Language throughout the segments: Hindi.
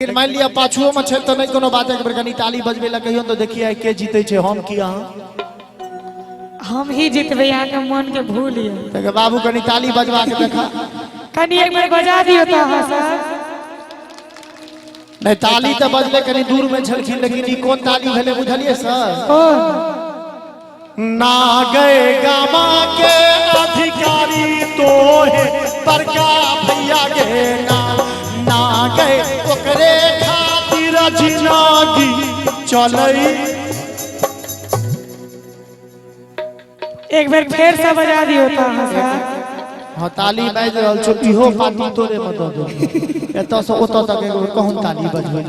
लेकिन मान लिया पाछुओ में छे तो नहीं कोनो बात है कनी ताली बजबे ला कहियो तो देखिए के जीते छे हम की हम ही जीतबे यहाँ के मन के भूलिए तो बाबू कनी ताली बजवा के देखा कनी एक बार बजा दियो तो हां सर नहीं ताली तो बजले कनी दूर में झलखिन लेकिन ई कौन ताली भेले बुझलिए सर ना गए गामा के अधिकारी तो है बड़का भैया गे ना गए ओकरे खातिर जिंदगी चलई एक बार फिर से बजा दियो तो हां सर हां ताली बाज रहल छ इहो पार्टी तोरे मत दो एत से ओत तक कहूं ताली बजबै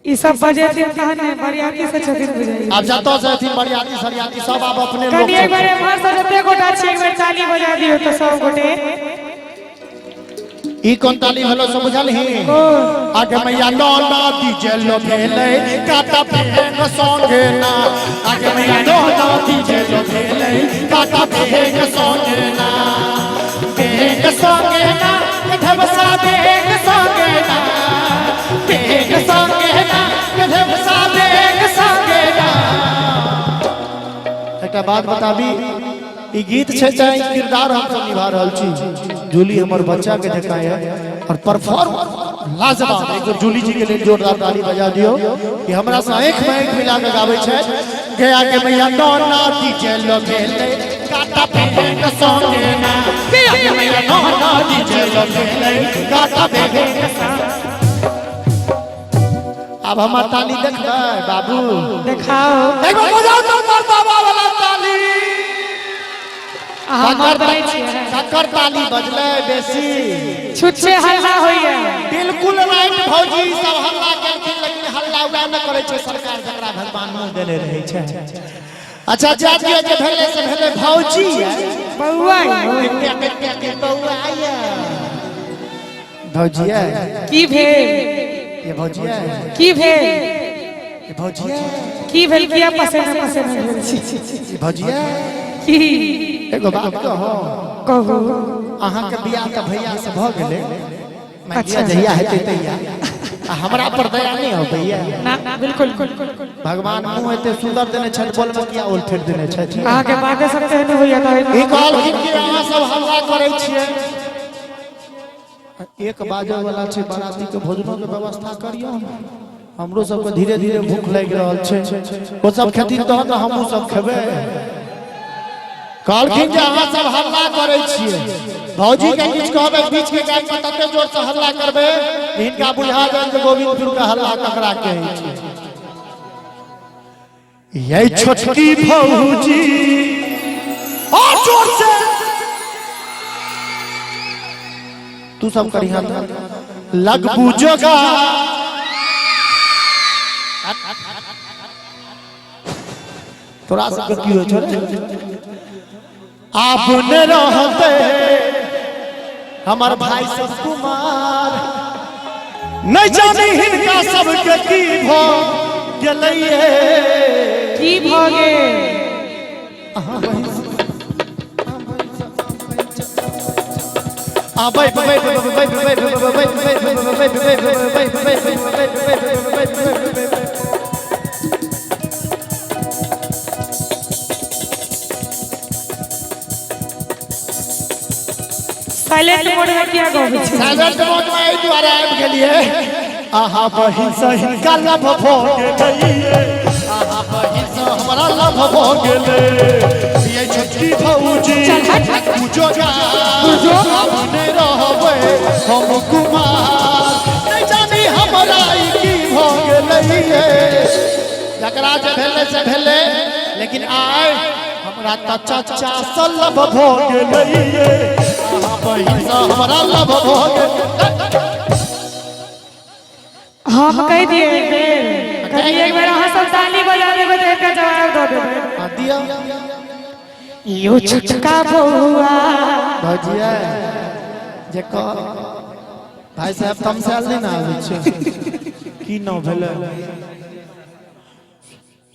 ई सब बजे दिन कहने बरियाती से छथिन बुझाई अब जतो से थी बरियाती सरियाती सब आप अपने लोग कनी एक बार मार से जते गोटा छै एक बार ताली बजा दियो तो सब गोटे ई कोन ताली हलो सब बुझल ही आगे मैया लोना डीजे लो भेले काटा पेंग संगे ना आगे मैया लोना डीजे लो भेले काटा पेंग संगे ना पेंग संगे ना ढबसा पेंग संगे ना पेंग संगे ना ढबसा पेंग संगे ना एकटा बात बताबी ई गीत छै चाहे किरदार हम सब निभा रहल छी जूली हमर बच्चा के देखाया और परफॉर्म लाजवाब एक जूली जी के लिए जोरदार ताली बजा दियो कि हमरा से एक में एक मिला के गाबै छै गया के मैया नौना डीजे लो भेले काटा पेंग संगे ना गया के मैया नौना डीजे लो भेले काटा पेंग अब हम ताली देखबै बाबू दिखाओ एगो बजाओ तो बाबा वाला ताली शक्कर ताली बजले बेसी छुच्छे हल्ला होइए बिल्कुल राइट भौजी सब हल्ला करथिन लेकिन हल्ला उड़ा न करे छै सरकार जकरा भगवान मुंह देने रहे छै अच्छा जातियो जे भेले से भेले भौजी बौआ के बौआ आया भौजिया की भेल ये भौजिया की भेल ये भौजिया की भेल किया पसेना पसेना भेल छी भौजिया की एगो बात कहो अहाँ के बियाह त भैया से भ गेले मैं बियाह जहिया हेतै तैया आ हमरा पर दया नहीं हो भैया ना बिल्कुल भगवान मुंह एते सुंदर देने छथि बोल में किया उल्ट फेर देने छथि अहाँ के बागे सकते न होइया त ई काल कि अहाँ सब हल्ला करै छियै एक बाजे वाला छै बराती के भोजनो के व्यवस्था करियो हमरो सब के धीरे धीरे भूख लाग रहल छै ओ सब खेती तहन हमहु सब खेबै कहलखिन जे अहाँ सब हल्ला करै छियै भौजी के किछ कहबै बीच के गाय में तते जोर से हल्ला करबै इनका बुझा जान जे गोविंदपुर का हल्ला ककरा कहै छै ये छोटकी भौजी और जोर से तू सब करिहा लगबू जोगा तोरा सब की हो छै आपने रहते हमार भाई सब कुमार नहीं जाने हिनका सबके की भ गेलैये की भ गेल साइलेंट मोड में किया गाबै छै साइलेंट मोड में एहि द्वारा आबि गेलिए आहा बहिन सही का लभ भ गेलैये आहा बहिन से हमरा लभ भ गेलै ये छोटकी भौजी पूजो जा अपने रहबै हम कुमार नहीं जानी हमरा ई की भ गेलैये जकरा जे भेले से भेले लेकिन आइ हमरा त चच्चा से लभ भ गेलैये हमरा लभ भ गेल हम कह दिए एक बेर कहीं एक बार अहाँ सब ताली बजा देबै त एकटा जवाब द देबै दिया यो छोटका बौआ भौजिया जे कह भाई साहब तमसाल नहीं ना आबै छै की न भेले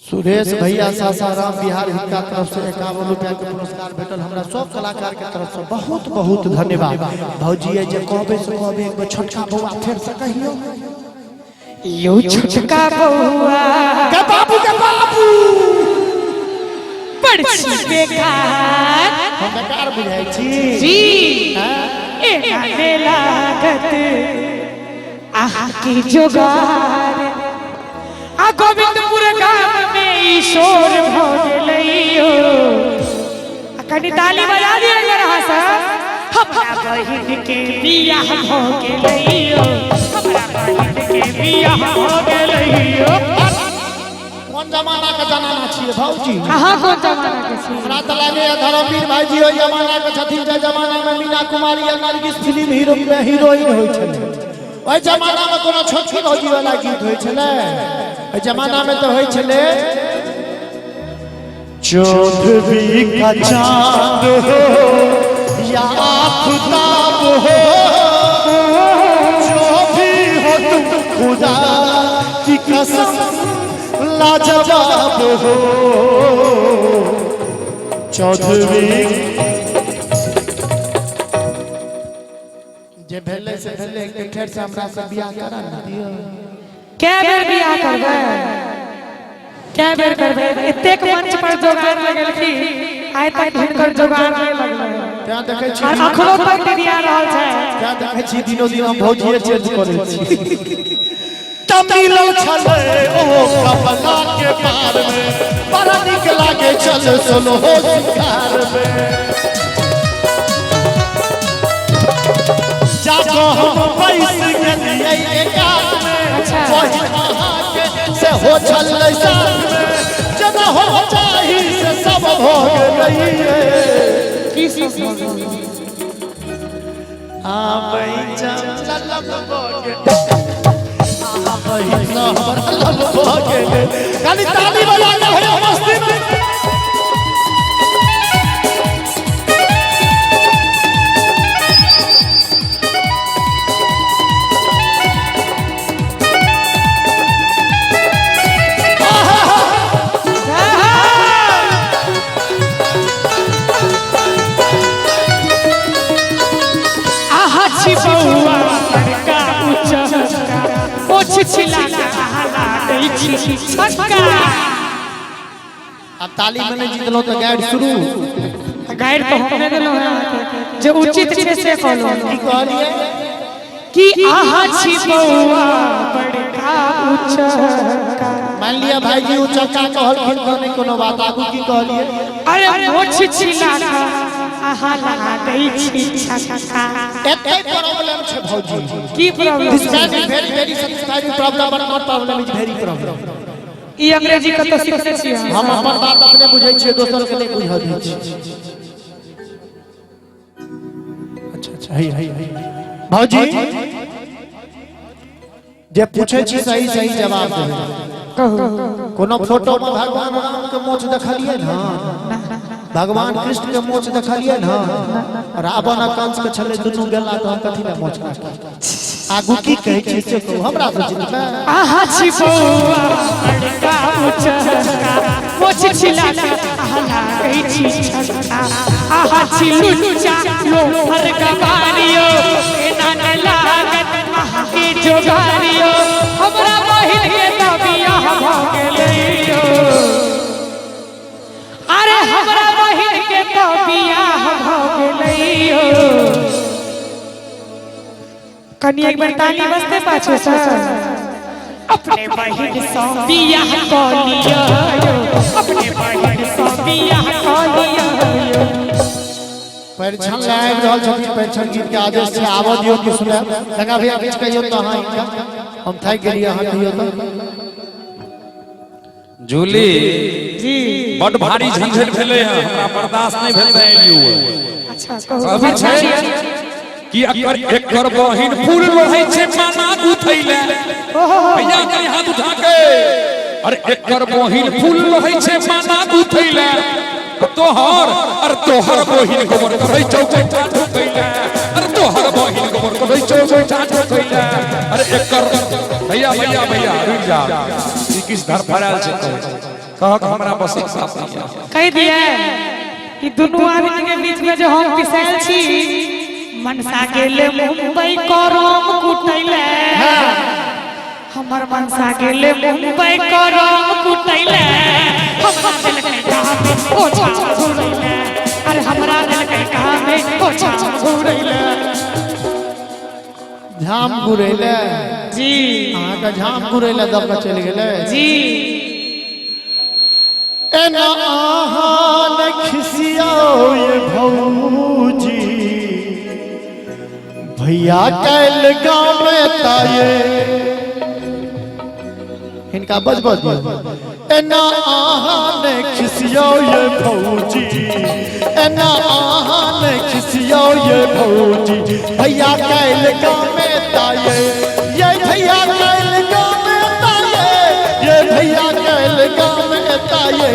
सुरेश भैया सासाराम बिहार हिंका तरफ से 51 रुपया के पुरस्कार भेटल हमरा सब कलाकार के तरफ से बहुत बहुत धन्यवाद। भौजी जे कहबे से कहबे एक छोटका बउआ फेर से कहियो यो छोटका बउआ के बाबू पड़छी बेकार हम बेकार बुझाई छी जी ए गाने लागत आहा की जोगार आ गोविंदपुर गांव में ईशोर भ गेलैयो आ कनी ताली बजा दिया जरा सा हमरा बहिन के बियाह भ गेलैयो हमरा बहिन के बियाह भ गेलैयो। कौन जमाना का जमाना छिए भौजी? कहां कौन जमाना के छी? हमरा त लागे धर्मवीर भाईजी ओइ जमाना के छथिन जे जमाना में मीना कुमारी आ नरगिस फिल्म हीरो में हीरोइन होय छले। ओइ जमाना में कोनो छोटकी भौजी वाला गीत होय छले। ओइ जमाना में तो होय छले चौदहवीं का चांद हो या आफताब हो जो भी हो तुम खुदा की कसम लाजवाब हो। चौदहवीं जे भेले से भेले के ठेर से हमरा से बियाह करा न दियो। क्या बेर बियाह करबै? क्या बेर करबै? एतेक मंच पर जोगार लगल की आइ तक हिनकर जोगार नहीं लगल। क्या देखे छी? अखनो तक दिया रहल छै। क्या देखे छी? दिनो दिन हम भौजिए चेंज करे छी। तमिल छले ओ कपला के पार में बड़ा निक लागे चल सोलो हो शिकार में जाको हम पैस गेलिए एकात में वही कहां के से हो छल साथ में जब हो चाही से सब हो गई की सब आ भाई चल बोगे खाली ताली बजाना है मस्ती में। आहा छी बउआ लड़का उचका छिला हाला दै छी छक्का। अब ताली में नहीं जीतलो तो गाइड शुरू। गाइड तो हमने देलो है जो उचित छे से कहलो की कहलिए कि आहा छी बउआ बड़का उचका। मान लिया भाई जी उचका कहल नहीं कोनो बात आगू की कहलिए? अरे मोछ छिला आहा हाला दै छी छक्का। एते प्रॉब्लम छे भौजी। की problem? This man is very very satisfied problem but not problem is very problem. ई अंग्रेजी कत सीखले छी हम अपन बात अपने बुझै छियै दोसर के नहीं बुझा दै छी। अच्छा है भौजी जे पूछे छी सही सही जवाब देबै। कहू कोनो फोटो में भगवान राम के मोछ देखलिए ना? भगवान कृष्ण के मोछ देखलिए ना? रावण आ कंस के छले दुनू गेला तो हम कथि ले मोछ आगू की कहै छी से कहू हमरा सोचिन में। आहा छी बउआ बड़का उचका मोछ छिला आहा दै छी छक्का। आहा छी लुच्चा लोफर गवारियो एना न लागत आहा के जोगारियो हमरा बहिन के त बियाह भ गेलैयो। अरे हमरा बहिन के त बियाह भ गेलैयो। कनी एक बार ताली बजते पाछे सर अपने बहिन सँ बियाह क लियो अपने बहिन सँ बियाह क लियो। परीक्षण ले आबि रहल छथिन परीक्षण गीत के आदेश से आवा दियो कि सुने लगा भैया किछ कहियो तो हां हम थाक गेलिए हां कहियो तो। जूली जी बड़ भारी झंझट भेले है हमरा बर्दाश्त नहीं भेल त एलियो। अच्छा कहू अभी छै कि एकर बहिन फूल रहै छै माना गुथैले भैया कहीं हाथ उठा के। अरे एकर बहिन फूल रहै छै माना गुथैले तोहर अरे तोहर बहिन गोबर रहै चौकैठा ठोकैले। अरे तोहर बहिन गोबर रहै चौकैठा ठोकैले। अरे एकर भैया भैया भैया रुक जा ई किस घर फराल छै कह के हमरा बस एक साफ नहीं है। कह दिया कि दोनों आदमी के बीच में जो हम पिसाल छी मनसा गेले मुंबई करम कुटैले हमर मनसा गेले मुंबई करम कुटैले हमरा दिल के काम ओछा घुरैले अरे हमरा दिल के काम ओछा घुरैले झाम गुरैले जी अहाँ का झाम गुरैले दब के चल गेले जी एना अहाँ न खिसियाओ ये भौजी भैया कैल गाँव में ताये इनका बजबज दियो एना अहाँ न खिसियाओ ये भौजी एना अहाँ न खिसियाओ ये भौजी भैया कैल गाँव में ताये ये भैया कैल गाँव में ताये ये भैया कैल गाँव में ताये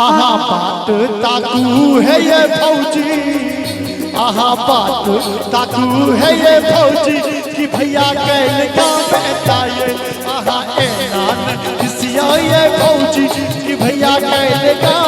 आहा बात ताकू है ये भौजी आहा बात ताकू है ये भौजी कि भैया कैल गाँव में ताये आहा एना किसिया ये भौजी कि भैया कैल गाँव